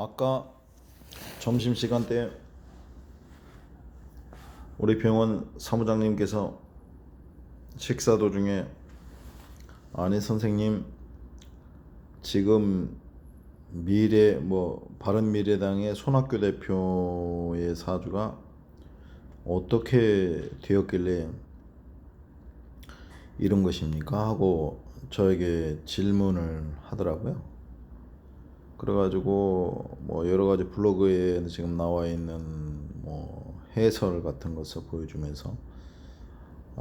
아까 점심시간 때 우리 병원 사무장님께서 식사 도중에 아니 선생님 지금 바른미래당의 손학규 대표의 사주가 어떻게 되었길래 이런 것입니까? 하고 저에게 질문을 하더라고요. 그래가지고 여러 가지 블로그에 지금 나와 있는 해설 같은 것을 보여주면서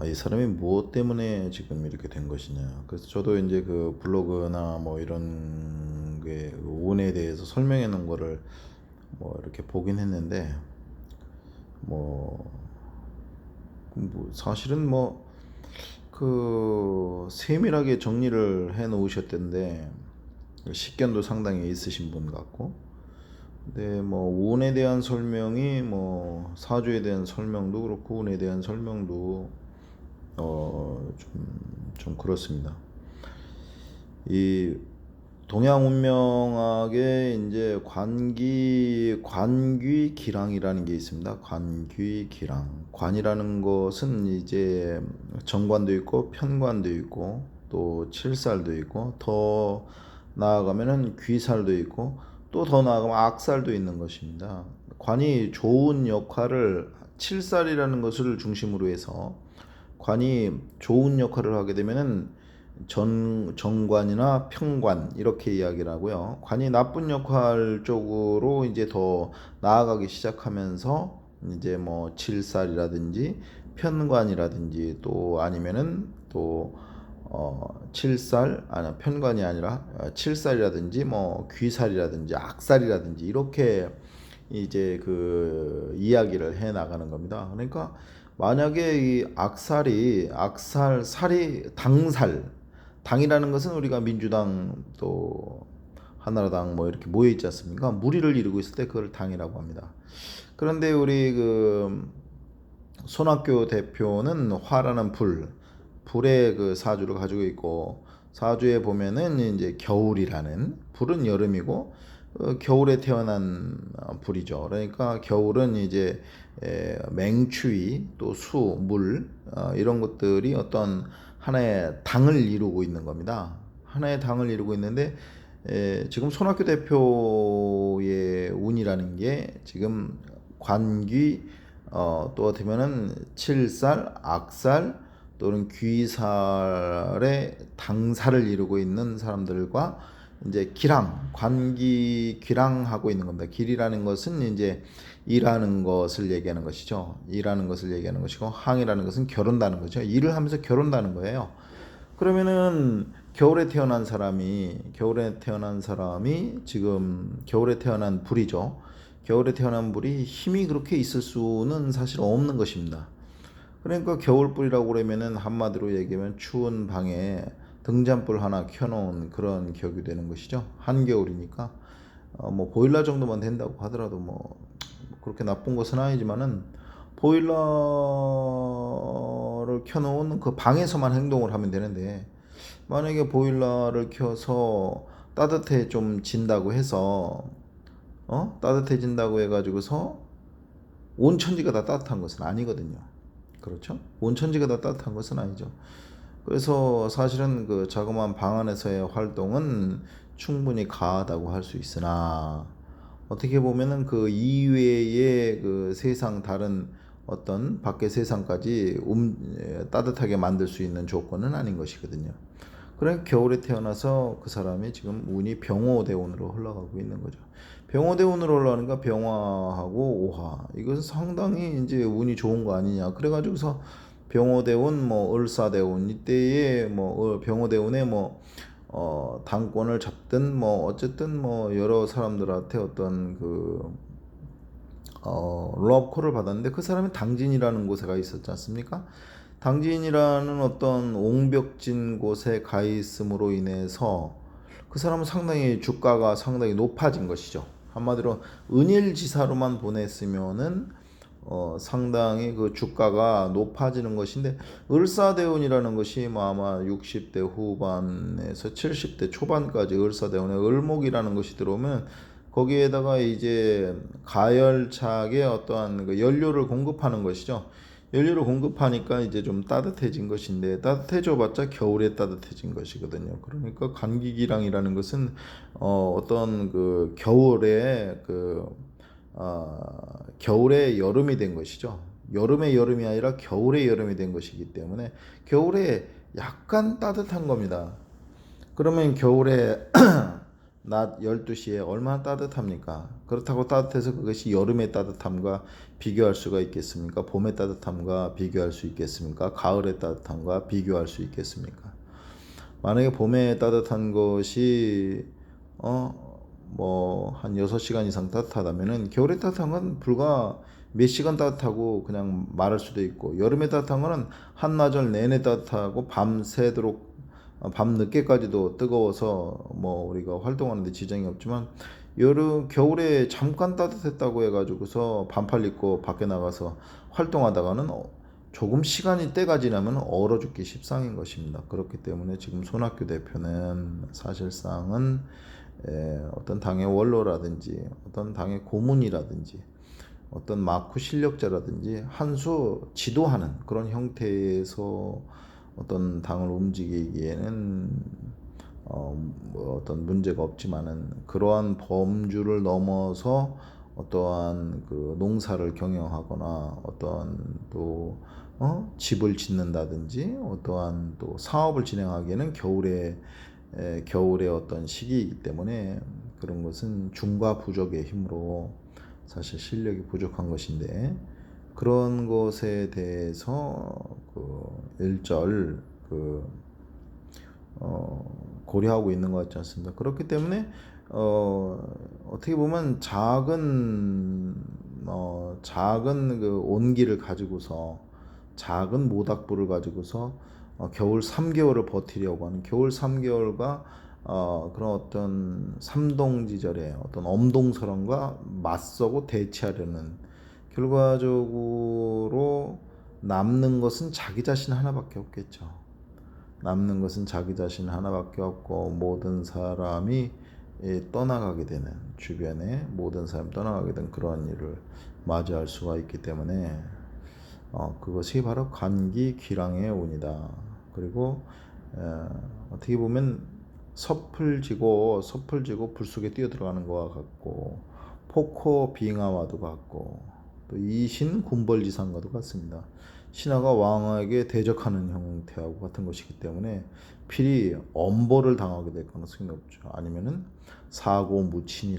이 사람이 무엇 때문에 지금 이렇게 된 것이냐. 그래서 저도 이제 그 블로그나 이런 게 운에 대해서 설명해 놓은 거를 이렇게 보긴 했는데 사실은 그 세밀하게 정리를 해 놓으셨던데 식견도 상당히 있으신 분 같고, 근데 운에 대한 설명이 사주에 대한 설명도 그렇고 운에 대한 설명도 좀 그렇습니다. 이 동양 운명학에 이제 관귀기랑이라는 게 있습니다. 관귀기랑. 관이라는 것은 이제 정관도 있고 편관도 있고 또 칠살도 있고 더 나아가면은 귀살도 있고 또 더 나아가면 악살도 있는 것입니다. 관이 좋은 역할을 칠살이라는 것을 중심으로 해서 관이 좋은 역할을 하게 되면은 정관이나 평관 이렇게 이야기를 하고요. 관이 나쁜 역할 쪽으로 이제 더 나아가기 시작하면서 이제 칠살이라든지 편관이라든지 또 아니면은 또 칠살 아니 편관이 아니라 칠살이라든지 귀살이라든지 악살이라든지 이렇게 이제 그 이야기를 해 나가는 겁니다. 그러니까 만약에 이 살이 당이라는 것은 우리가 민주당 또 한나라당 이렇게 모여 있지 않습니까? 무리를 이루고 있을 때 그걸 당이라고 합니다. 그런데 우리 그 손학규 대표는 화라는 불의 그 사주를 가지고 있고, 사주에 보면은 이제 겨울이라는, 불은 여름이고 겨울에 태어난 불이죠. 그러니까 겨울은 이제 맹추위 또 수, 물 이런 것들이 어떤 하나의 당을 이루고 있는 겁니다. 하나의 당을 이루고 있는데 지금 손학규 대표의 운이라는 게 지금 관귀 또 어떻게면은 칠살, 악살 또는 귀살의 당사를 이루고 있는 사람들과 이제 관기 기랑하고 있는 겁니다. 길이라는 것은 이제 일하는 것을 얘기하는 것이죠. 일하는 것을 얘기하는 것이고, 항이라는 것은 겨룬다는 거죠. 일을 하면서 겨룬다는 거예요. 그러면은 겨울에 태어난 사람이 지금 겨울에 태어난 불이죠. 겨울에 태어난 불이 힘이 그렇게 있을 수는 사실 없는 것입니다. 그러니까 겨울불이라고 그러면은 한마디로 얘기하면 추운 방에 등잔불 하나 켜놓은 그런 격이 되는 것이죠. 한겨울이니까 보일러 정도만 된다고 하더라도 그렇게 나쁜 것은 아니지만은 보일러를 켜놓은 그 방에서만 행동을 하면 되는데, 만약에 보일러를 켜서 따뜻해진다고 해서 따뜻해진다고 해가지고서 온 천지가 다 따뜻한 것은 아니거든요. 그렇죠? 온 천지가 다 따뜻한 것은 아니죠. 그래서 사실은 그 자그마한 방 안에서의 활동은 충분히 가하다고 할 수 있으나, 어떻게 보면은 그 이외의 그 세상 다른 어떤 밖의 세상까지 따뜻하게 만들 수 있는 조건은 아닌 것이거든요. 그러니까 겨울에 태어나서 그 사람이 지금 운이 병호대운으로 흘러가고 있는 거죠. 병호대운으로 흘러가니까 병화하고 오화, 이것은 상당히 이제 운이 좋은 거 아니냐. 그래가지고서 병호대운 을사대운 이때에 병호대운에 당권을 잡든 어쨌든 여러 사람들한테 어떤 그 러브콜을 받았는데, 그 사람이 당진이라는 곳에 가 있었지 않습니까? 당진이라는 어떤 옹벽진 곳에 가 있음으로 인해서 그 사람은 상당히 주가가 상당히 높아진 것이죠. 한마디로 은일지사로만 보냈으면은 상당히 그 주가가 높아지는 것인데, 을사대운이라는 것이 아마 60대 후반에서 70대 초반까지 을사대운에 을목이라는 것이 들어오면 거기에다가 이제 가열차게 어떠한 그 연료를 공급하는 것이죠. 연료를 공급하니까 이제 좀 따뜻해진 것인데 따뜻해져 봤자 겨울에 따뜻해진 것이거든요. 그러니까 간기기랑이라는 것은 어떤 그 겨울에 겨울에 여름이 된 것이죠. 여름의 여름이 아니라 겨울의 여름이 된 것이기 때문에 겨울에 약간 따뜻한 겁니다. 그러면 겨울에 낮 12시에 얼마나 따뜻합니까? 그렇다고 따뜻해서 그것이 여름의 따뜻함과 비교할 수가 있겠습니까? 봄의 따뜻함과 비교할 수 있겠습니까? 가을의 따뜻함과 비교할 수 있겠습니까? 만약에 봄에 따뜻한 것이 뭐 한 6시간 이상 따뜻하다면은 겨울에 따뜻한 건 불과 몇 시간 따뜻하고 그냥 마를 수도 있고, 여름에 따뜻한 거는 한나절 내내 따뜻하고 밤새도록 밤 늦게까지도 뜨거워서 뭐 우리가 활동하는데 지장이 없지만, 겨울에 잠깐 따뜻했다고 해가지고서 반팔 입고 밖에 나가서 활동하다가는 조금 시간이 때가 지나면 얼어 죽기 십상인 것입니다. 그렇기 때문에 지금 손학규 대표는 사실상은 어떤 당의 원로라든지 어떤 당의 고문이라든지 어떤 마쿠 실력자라든지 한 수 지도하는 그런 형태에서 어떤 당을 움직이기에는 뭐 어떤 문제가 없지만은, 그러한 범주를 넘어서 어떠한 그 농사를 경영하거나 어떠한 또 집을 짓는다든지 어떠한 또 사업을 진행하기에는 겨울의 어떤 시기이기 때문에 그런 것은 중과 부족의 힘으로 사실 실력이 부족한 것인데, 그런 것에 대해서 일절 고려하고 있는 것 같지 않습니다. 그렇기 때문에 어떻게 보면 작은 그 온기를 가지고서, 작은 모닥불을 가지고서 겨울 3개월을 버티려고 하는, 겨울 3개월과 그런 어떤 삼동지절의 어떤 엄동설험과 맞서고 대치하려는, 결과적으로 남는 것은 자기 자신 하나밖에 없겠죠. 남는 것은 자기 자신 하나밖에 없고, 모든 사람이 떠나가게 되는, 주변에 모든 사람이 떠나가게 된 그런 일을 맞이할 수가 있기 때문에 그것이 바로 간기 귀랑의 운이다. 그리고 어떻게 보면 섣불지고 불 속에 뛰어 들어가는 것과 같고, 포코 빙하와도 같고, 또 이신 군벌지상과도 같습니다. 신하가 왕에게 대적하는 형태하고 같은 것이기 때문에 필히 엄벌을 당하게 될 가능성이 높죠. 아니면은 사고무친이기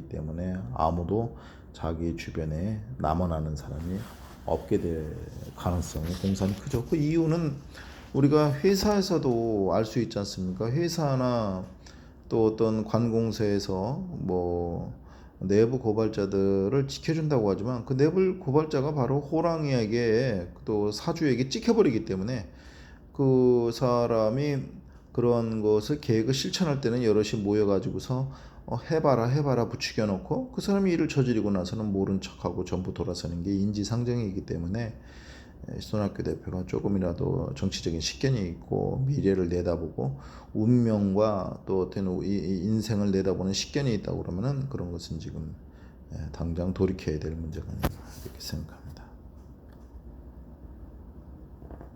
때문에 아무도 자기 주변에 남아나는 사람이 없게 될 가능성이 공산이 크죠. 그 이유는 우리가 회사에서도 알 수 있지 않습니까? 회사나 또 어떤 관공서에서 뭐 내부 고발자들을 지켜준다고 하지만, 그 내부 고발자가 바로 호랑이에게 또 사주에게 찍혀버리기 때문에 그 사람이 그런 것을 계획을 실천할 때는 여럿이 모여가지고서 해봐라 부추겨 놓고, 그 사람이 일을 저지르고 나서는 모른 척하고 전부 돌아서는 게 인지상정이기 때문에 손학규 대표가 조금이라도 정치적인 식견이 있고 미래를 내다보고 운명과 또 어떤 인생을 내다보는 식견이 있다고 그러면은, 그런 것은 지금 당장 돌이켜야 될 문제가 아닌가 이렇게 생각합니다.